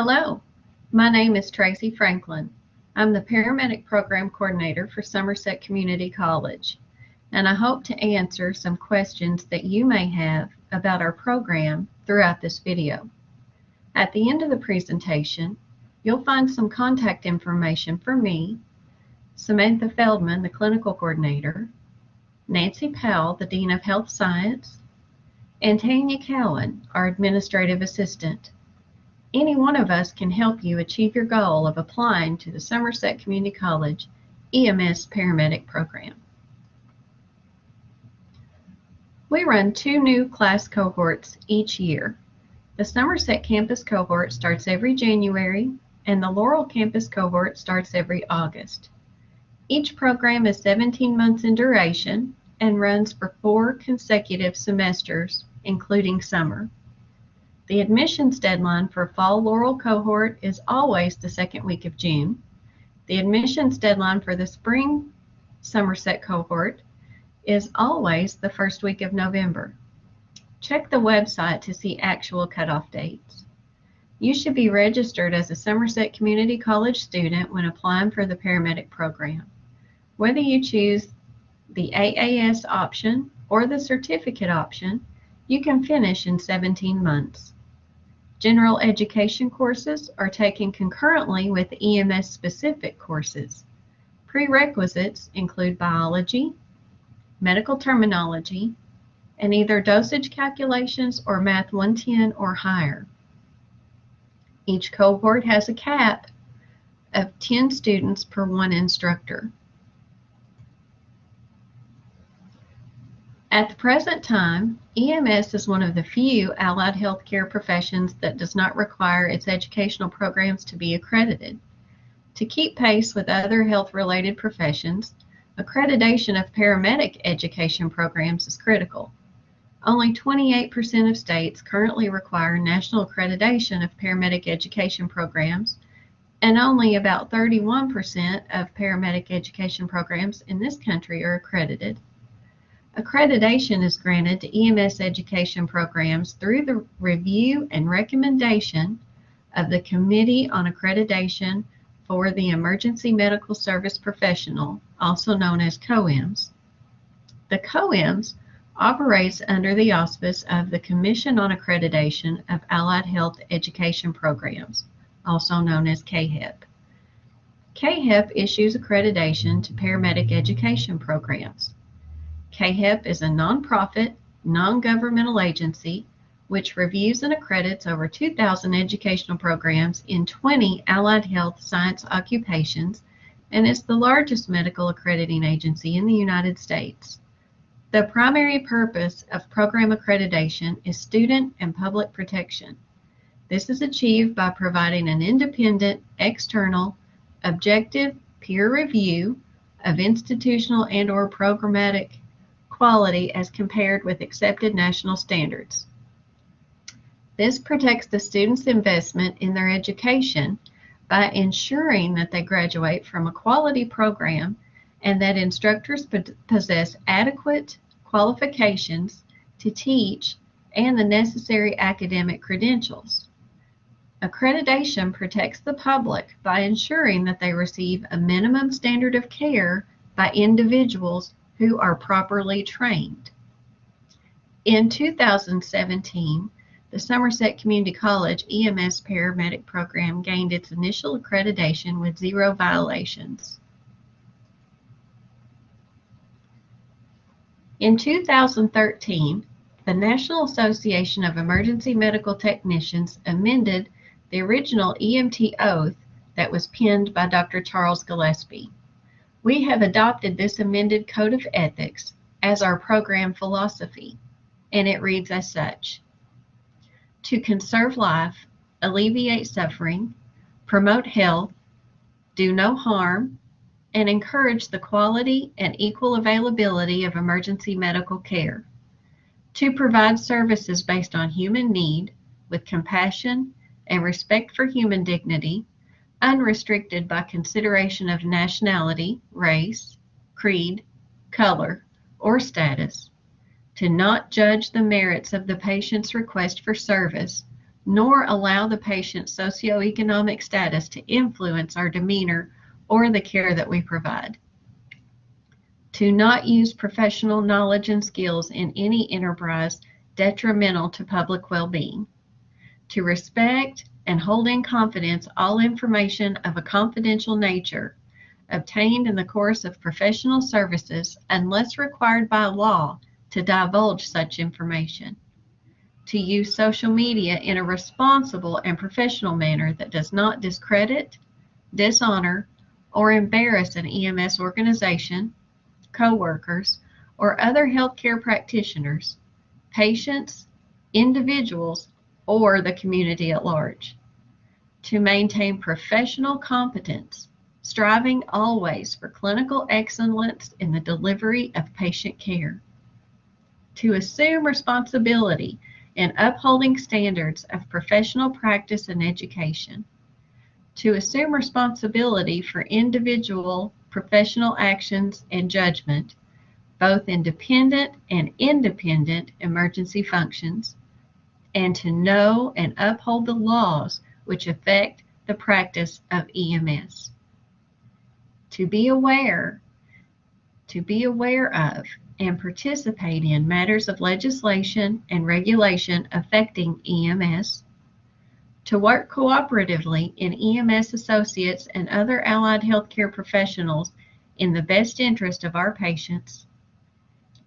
Hello, my name is Tracy Franklin. I'm the Paramedic Program Coordinator for Somerset Community College, and I hope to answer some questions that you may have about our program throughout this video. At the end of the presentation, you'll find some contact information for me, Samantha Feldman, the Clinical Coordinator, Nancy Powell, the Dean of Health Science, and Tanya Cowan, our Administrative Assistant. Any one of us can help you achieve your goal of applying to the Somerset Community College EMS Paramedic Program. We run 2 new class cohorts each year. The Somerset Campus cohort starts every January, and the Laurel Campus cohort starts every August. Each program is 17 months in duration and runs for 4 consecutive semesters, including summer. The admissions deadline for Fall Laurel cohort is always the second week of June. The admissions deadline for the Spring Somerset cohort is always the first week of November. Check the website to see actual cutoff dates. You should be registered as a Somerset Community College student when applying for the paramedic program. Whether you choose the AAS option or the certificate option, you can finish in 17 months. General education courses are taken concurrently with EMS-specific courses. Prerequisites include biology, medical terminology, and either dosage calculations or Math 110 or higher. Each cohort has a cap of 10 students per 1 instructor. At the present time, EMS is one of the few allied healthcare professions that does not require its educational programs to be accredited. To keep pace with other health-related professions, accreditation of paramedic education programs is critical. Only 28% of states currently require national accreditation of paramedic education programs, and only about 31% of paramedic education programs in this country are accredited. Accreditation is granted to EMS education programs through the review and recommendation of the Committee on Accreditation for the Emergency Medical Service Professional, also known as COEMS. The COEMS operates under the auspice of the Commission on Accreditation of Allied Health Education Programs, also known as CAHEP. CAHEP issues accreditation to paramedic education programs. CAHEP is a nonprofit, non-governmental agency which reviews and accredits over 2,000 educational programs in 20 allied health science occupations and is the largest medical accrediting agency in the United States. The primary purpose of program accreditation is student and public protection. This is achieved by providing an independent, external, objective peer review of institutional and/or programmatic quality as compared with accepted national standards. This protects the students' investment in their education by ensuring that they graduate from a quality program and that instructors possess adequate qualifications to teach and the necessary academic credentials. Accreditation protects the public by ensuring that they receive a minimum standard of care by individuals who are properly trained. In 2017, the Somerset Community College EMS Paramedic Program gained its initial accreditation with 0 violations. In 2013, the National Association of Emergency Medical Technicians amended the original EMT oath that was penned by Dr. Charles Gillespie. We have adopted this amended code of ethics as our program philosophy, and it reads as such: to conserve life, alleviate suffering, promote health, do no harm, and encourage the quality and equal availability of emergency medical care, to provide services based on human need with compassion and respect for human dignity, unrestricted by consideration of nationality, race, creed, color, or status, to not judge the merits of the patient's request for service, nor allow the patient's socioeconomic status to influence our demeanor or the care that we provide. To not use professional knowledge and skills in any enterprise detrimental to public well-being. To respect and hold in confidence all information of a confidential nature obtained in the course of professional services unless required by law to divulge such information. To use social media in a responsible and professional manner that does not discredit, dishonor, or embarrass an EMS organization, co-workers, or other healthcare practitioners, patients, individuals, or the community at large. To maintain professional competence, striving always for clinical excellence in the delivery of patient care. To assume responsibility in upholding standards of professional practice and education. To assume responsibility for individual professional actions and judgment, both in dependent and independent emergency functions, and to know and uphold the laws which affect the practice of EMS. To be aware of and participate in matters of legislation and regulation affecting EMS. To work cooperatively in EMS associates and other allied healthcare professionals in the best interest of our patients.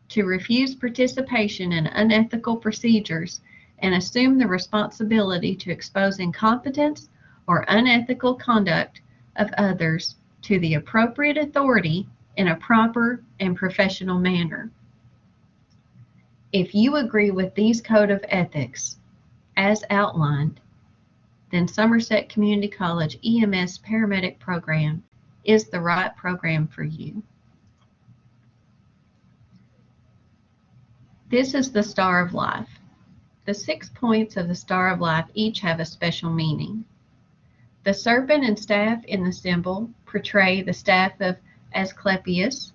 To refuse participation in unethical procedures and assume the responsibility to expose incompetence or unethical conduct of others to the appropriate authority in a proper and professional manner. If you agree with these code of ethics as outlined, then Somerset Community College EMS Paramedic Program is the right program for you. This is the Star of Life. The 6 points of the Star of Life each have a special meaning. The serpent and staff in the symbol portray the staff of Asclepius.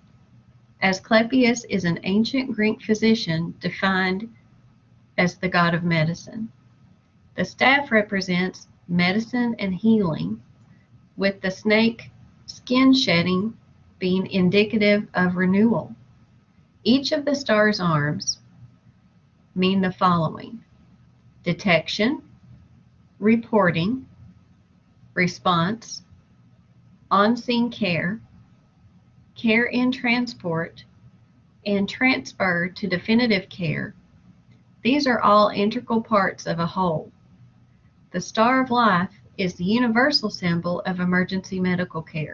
Asclepius is an ancient Greek physician defined as the god of medicine. The staff represents medicine and healing, with the snake skin shedding being indicative of renewal. Each of the star's arms mean the following: detection, reporting, response, on-scene care, care in transport, and transfer to definitive care. These are all integral parts of a whole. The Star of Life is the universal symbol of emergency medical care.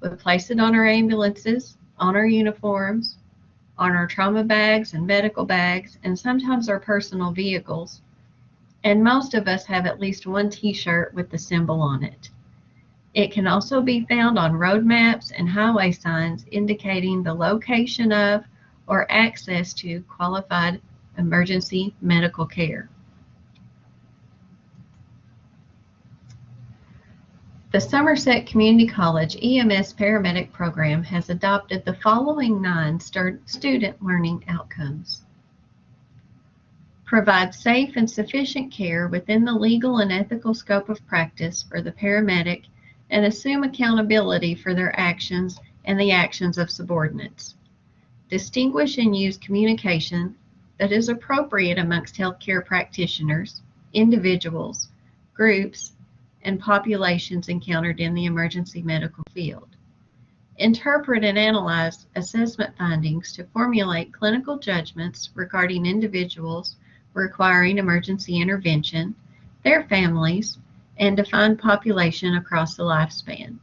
We place it on our ambulances, on our uniforms, on our trauma bags and medical bags, and sometimes our personal vehicles. And most of us have at least one t-shirt with the symbol on it. It can also be found on road maps and highway signs indicating the location of or access to qualified emergency medical care. The Somerset Community College EMS Paramedic Program has adopted the following 9 student learning outcomes. Provide safe and sufficient care within the legal and ethical scope of practice for the paramedic and assume accountability for their actions and the actions of subordinates. Distinguish and use communication that is appropriate amongst healthcare practitioners, individuals, groups, and populations encountered in the emergency medical field. Interpret and analyze assessment findings to formulate clinical judgments regarding individuals requiring emergency intervention, their families, and defined population across the lifespan.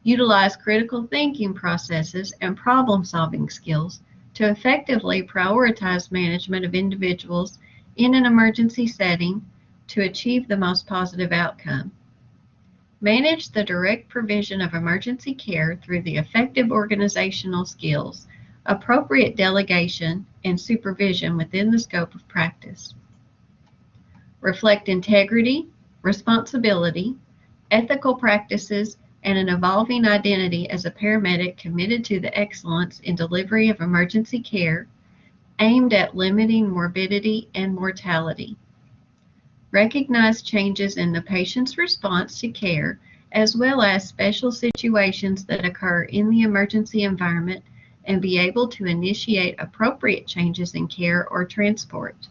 Utilize critical thinking processes and problem-solving skills to effectively prioritize management of individuals in an emergency setting to achieve the most positive outcome. Manage the direct provision of emergency care through the effective organizational skills, appropriate delegation, and supervision within the scope of practice. Reflect integrity, responsibility, ethical practices, and an evolving identity as a paramedic committed to the excellence in delivery of emergency care aimed at limiting morbidity and mortality. recognize changes in the patient's response to care, as well as special situations that occur in the emergency environment, and be able to initiate appropriate changes in care or transport.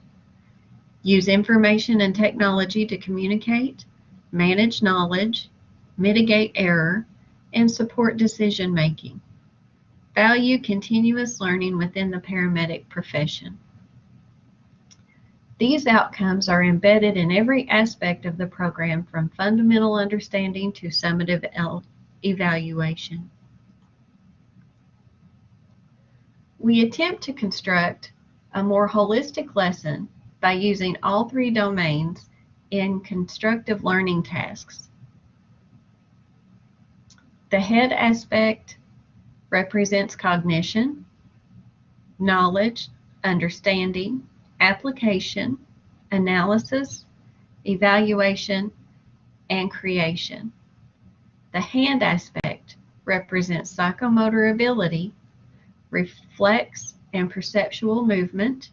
Use information and technology to communicate, manage knowledge, mitigate error, and support decision making. Value continuous learning within the paramedic profession. These outcomes are embedded in every aspect of the program, from fundamental understanding to summative evaluation. We attempt to construct a more holistic lesson by using all three domains in constructive learning tasks. The head aspect represents cognition, knowledge, understanding, application, analysis, evaluation, and creation. The hand aspect represents psychomotor ability, reflex and perceptual movement,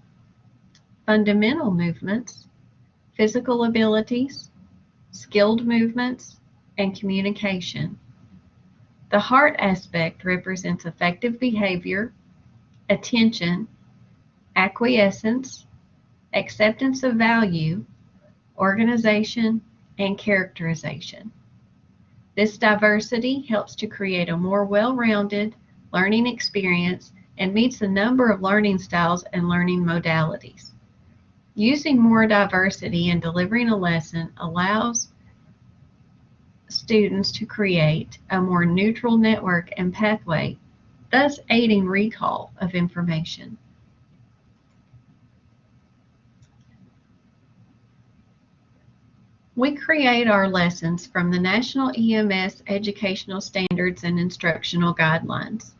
fundamental movements, physical abilities, skilled movements, and communication. The heart aspect represents effective behavior, attention, acquiescence, acceptance of value, organization, and characterization. This diversity helps to create a more well-rounded learning experience and meets a number of learning styles and learning modalities. Using more diversity in delivering a lesson allows students to create a more neutral network and pathway, thus aiding recall of information. We create our lessons from the National EMS Educational Standards and Instructional Guidelines.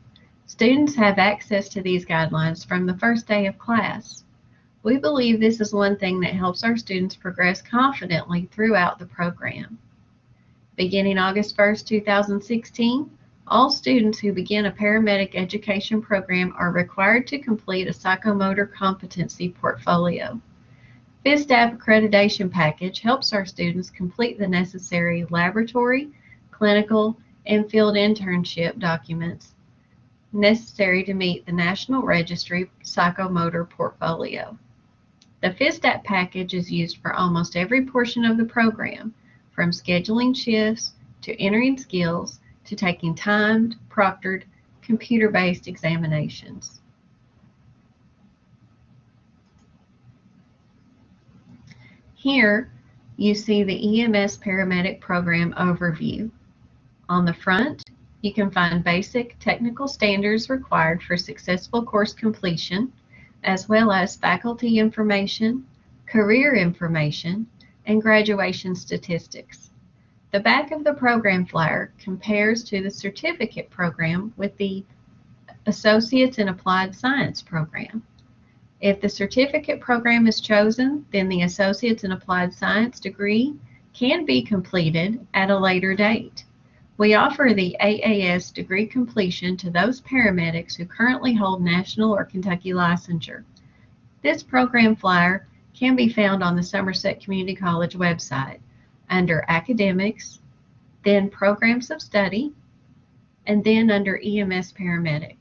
Students have access to these guidelines from the first day of class. We believe this is one thing that helps our students progress confidently throughout the program. Beginning August 1st, 2016, all students who begin a paramedic education program are required to complete a psychomotor competency portfolio. FSDAP accreditation package helps our students complete the necessary laboratory, clinical, and field internship documents necessary to meet the National Registry Psychomotor Portfolio. The FSDAP package is used for almost every portion of the program, from scheduling shifts to entering skills to taking timed, proctored, computer-based examinations. Here you see the EMS Paramedic Program overview. On the front, you can find basic technical standards required for successful course completion, as well as faculty information, career information, and graduation statistics. The back of the program flyer compares to the certificate program with the Associates in Applied Science program. If the certificate program is chosen, then the Associates in Applied Science degree can be completed at a later date. We offer the AAS degree completion to those paramedics who currently hold national or Kentucky licensure. This program flyer can be found on the Somerset Community College website under Academics, then Programs of Study, and then under EMS Paramedic.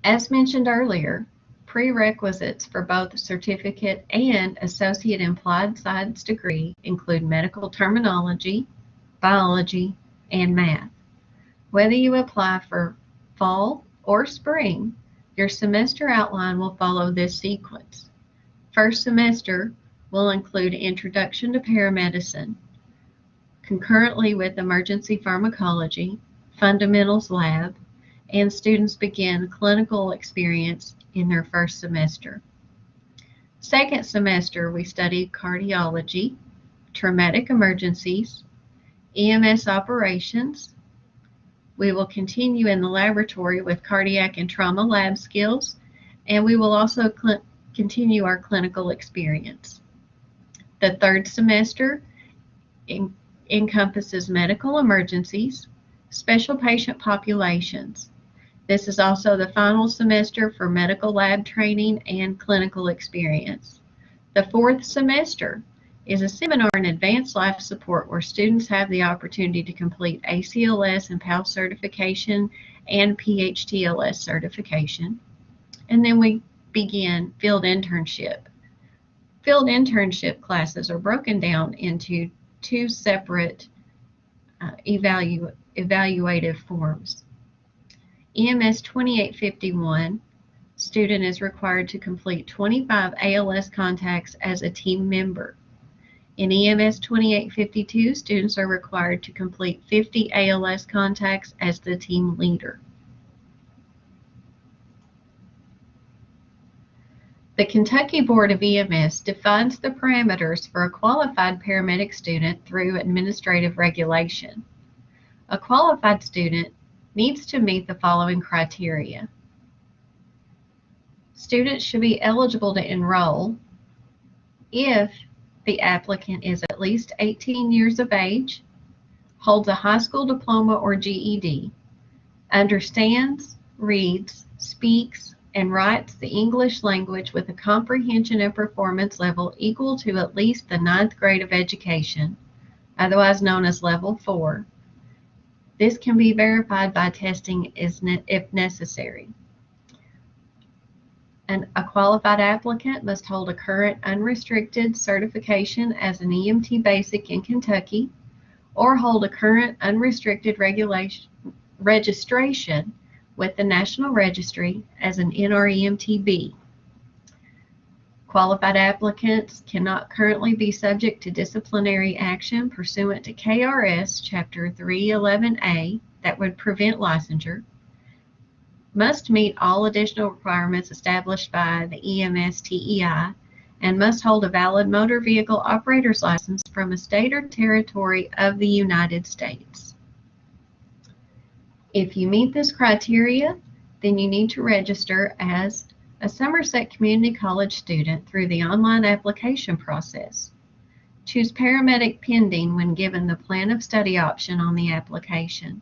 As mentioned earlier, prerequisites for both certificate and associate in applied science degree include medical terminology, biology, and math. Whether you apply for fall or spring, your semester outline will follow this sequence. First semester will include Introduction to Paramedicine, concurrently with Emergency Pharmacology, Fundamentals Lab, and students begin clinical experience in their first semester. Second semester, we study cardiology, traumatic emergencies, EMS operations. We will continue in the laboratory with cardiac and trauma lab skills, and we will also continue our clinical experience. The third semester encompasses medical emergencies, special patient populations, This is also the final semester for medical lab training and clinical experience. The fourth semester is a seminar in advanced life support where students have the opportunity to complete ACLS and PAL certification and PHTLS certification. And then we begin field internship. Field internship classes are broken down into two separate evaluative forms. EMS 2851, student is required to complete 25 ALS contacts as a team member. In EMS 2852, students are required to complete 50 ALS contacts as the team leader. The Kentucky Board of EMS defines the parameters for a qualified paramedic student through administrative regulation. A qualified student needs to meet the following criteria. Students should be eligible to enroll if the applicant is at least 18 years of age, holds a high school diploma or GED, understands, reads, speaks, and writes the English language with a comprehension and performance level equal to at least the 9th grade of education, otherwise known as Level 4. This can be verified by testing if necessary. A qualified applicant must hold a current unrestricted certification as an EMT basic in Kentucky or hold a current unrestricted registration with the National Registry as an NREMT-B. Qualified applicants cannot currently be subject to disciplinary action pursuant to KRS Chapter 311A that would prevent licensure, must meet all additional requirements established by the EMS TEI, and must hold a valid motor vehicle operator's license from a state or territory of the United States. If you meet this criteria, then you need to register as a Somerset Community College student through the online application process. Choose paramedic pending when given the plan of study option on the application.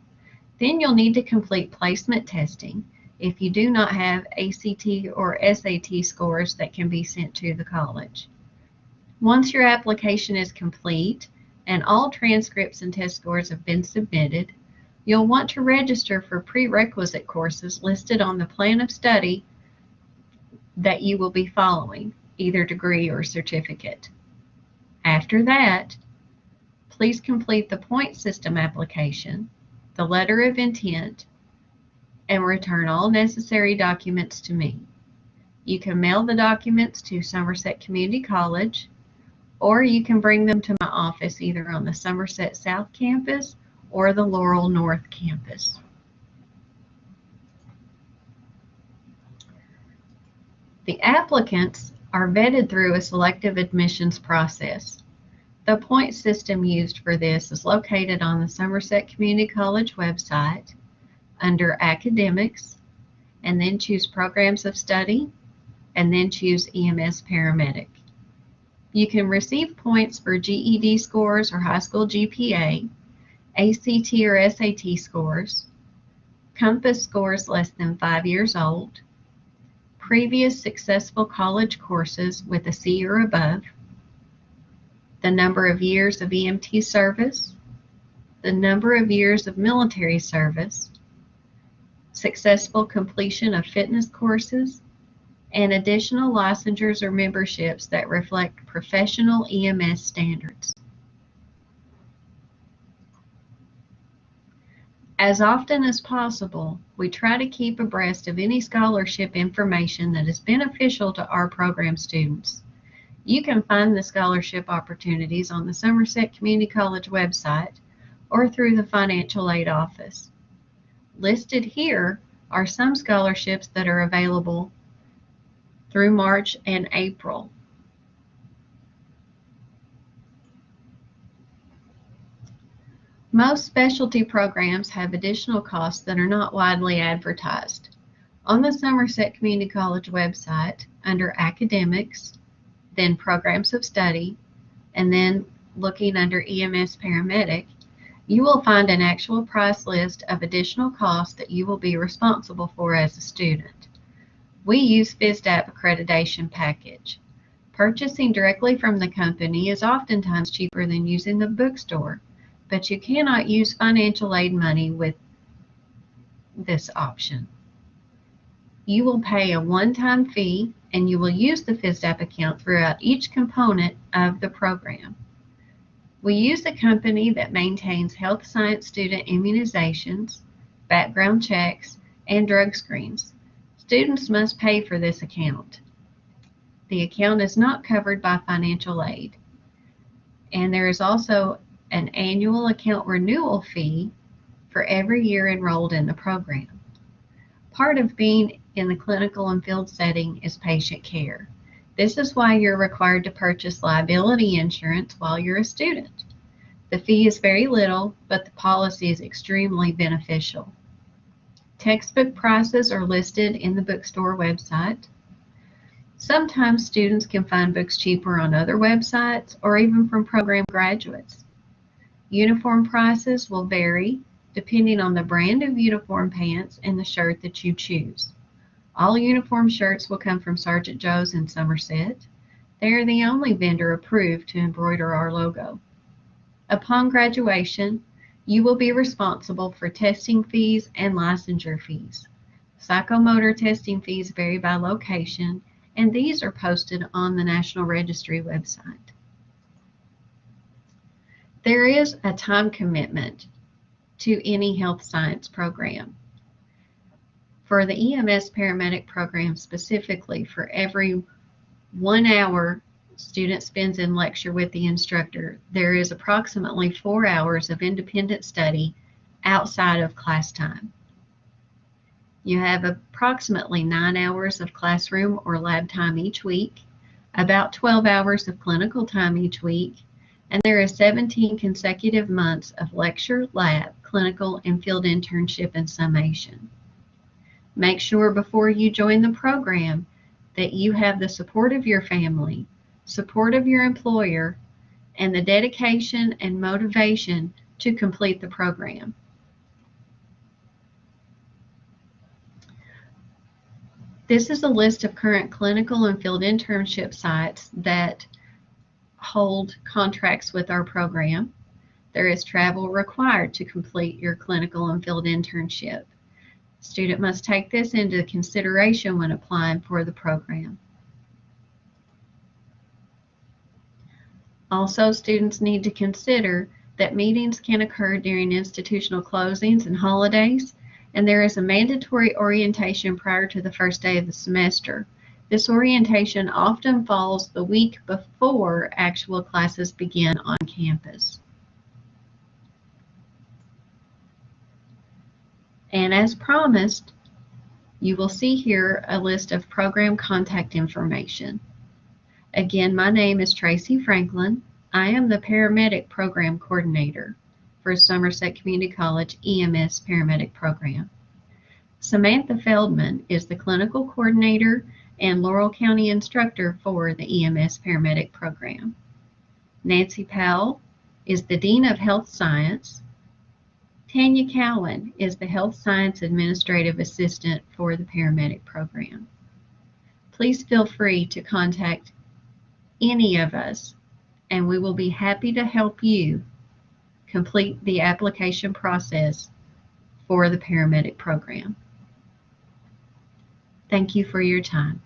Then you'll need to complete placement testing if you do not have ACT or SAT scores that can be sent to the college. Once your application is complete and all transcripts and test scores have been submitted, you'll want to register for prerequisite courses listed on the plan of study that you will be following, either degree or certificate. After that, please complete the point system application, the letter of intent, and return all necessary documents to me. You can mail the documents to Somerset Community College, or you can bring them to my office either on the Somerset South Campus or the Laurel North Campus. The applicants are vetted through a selective admissions process. The point system used for this is located on the Somerset Community College website under Academics, and then choose Programs of Study, and then choose EMS Paramedic. You can receive points for GED scores or high school GPA, ACT or SAT scores, COMPASS scores less than 5 years old, previous successful college courses with a C or above, the number of years of EMT service, the number of years of military service, successful completion of fitness courses, and additional licensures or memberships that reflect professional EMS standards. As often as possible, we try to keep abreast of any scholarship information that is beneficial to our program students. You can find the scholarship opportunities on the Somerset Community College website or through the Financial Aid Office. Listed here are some scholarships that are available through March and April. Most specialty programs have additional costs that are not widely advertised. On the Somerset Community College website, under Academics, then Programs of Study, and then looking under EMS Paramedic, You will find an actual price list of additional costs that you will be responsible for as a student. We use FSDAP accreditation package. Purchasing directly from the company is oftentimes cheaper than using the bookstore, but you cannot use financial aid money with this option. You will pay a one-time fee and you will use the FSDAP account throughout each component of the program. We use a company that maintains health science student immunizations, background checks, and drug screens. Students must pay for this account. The account is not covered by financial aid. And there is also an annual account renewal fee for every year enrolled in the program. Part of being in the clinical and field setting is patient care. This is why you're required to purchase liability insurance while you're a student. The fee is very little, but the policy is extremely beneficial. Textbook prices are listed in the bookstore website. Sometimes students can find books cheaper on other websites or even from program graduates. Uniform prices will vary depending on the brand of uniform pants and the shirt that you choose. All uniform shirts will come from Sergeant Joe's in Somerset. They are the only vendor approved to embroider our logo. Upon graduation, you will be responsible for testing fees and licensure fees. Psychomotor testing fees vary by location, and these are posted on the National Registry website. There is a time commitment to any health science program. For the EMS paramedic program specifically, for every 1 hour student spends in lecture with the instructor, there is approximately 4 hours of independent study outside of class time. You have approximately 9 hours of classroom or lab time each week, about 12 hours of clinical time each week, and there is 17 consecutive months of lecture, lab, clinical, and field internship and summation. Make sure before you join the program that you have the support of your family, support of your employer, and the dedication and motivation to complete the program. This is a list of current clinical and field internship sites that hold contracts with our program. There is travel required to complete your clinical and field internship. Student must take this into consideration when applying for the program. Also, students need to consider that meetings can occur during institutional closings and holidays, and there is a mandatory orientation prior to the first day of the semester. This orientation often falls the week before actual classes begin on campus. And as promised, you will see here a list of program contact information. Again, my name is Tracy Franklin. I am the Paramedic Program Coordinator for Somerset Community College EMS Paramedic Program. Samantha Feldman is the Clinical Coordinator and Laurel County Instructor for the EMS Paramedic Program. Nancy Powell is the Dean of Health Science. Tanya Cowan is the Health Science Administrative Assistant for the Paramedic Program. Please feel free to contact any of us, and we will be happy to help you complete the application process for the paramedic program. Thank you for your time.